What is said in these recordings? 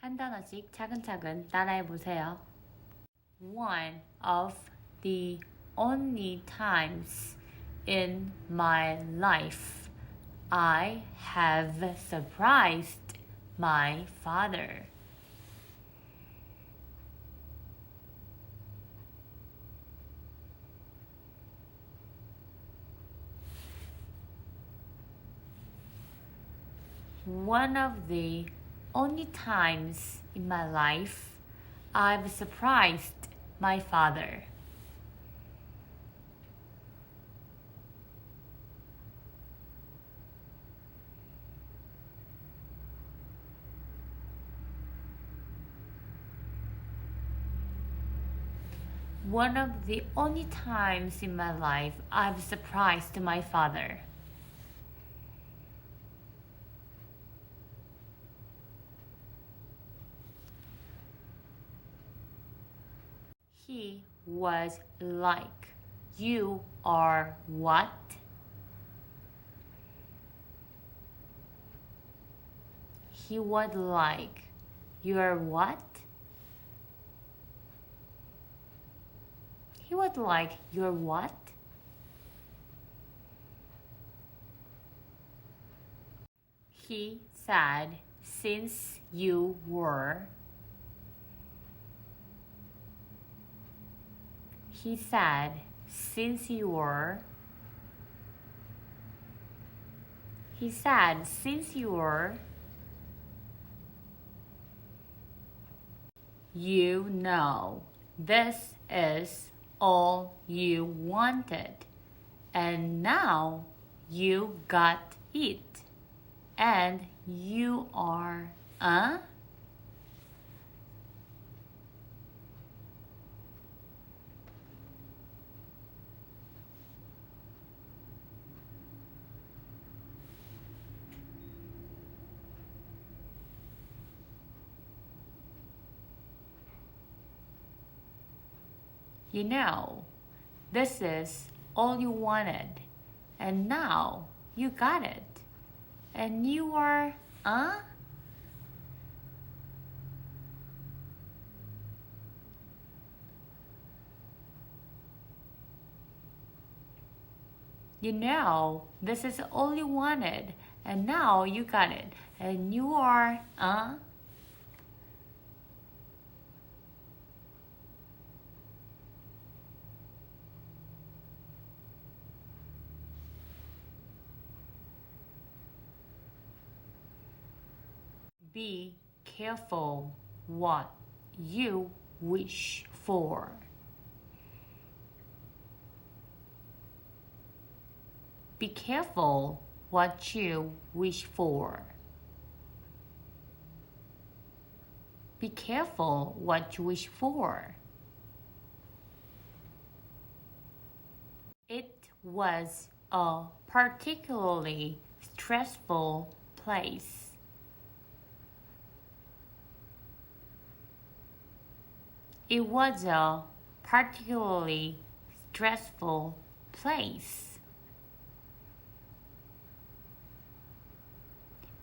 한 단어씩 차근차근 따라해보세요. One of the only times in my life I have surprised my father. One of the only times in my life I've surprised my father. One of the only times in my life I've surprised my father. He was like, "You are what?" He was like, "You're what?" He was like, "You're what?" He said, "Since you were." He said, "Since you were." He said, "Since you were." You know, this is all you wanted, and now you got it, and you are, You know, this is all you wanted, and now you got it, and you are, You know, this is all you wanted, and now you got it, and you are, Be careful what you wish for. Be careful what you wish for. Be careful what you wish for. It was a particularly stressful place. It was a particularly stressful place.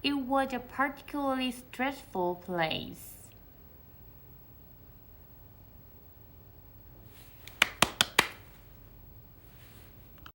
It was a particularly stressful place.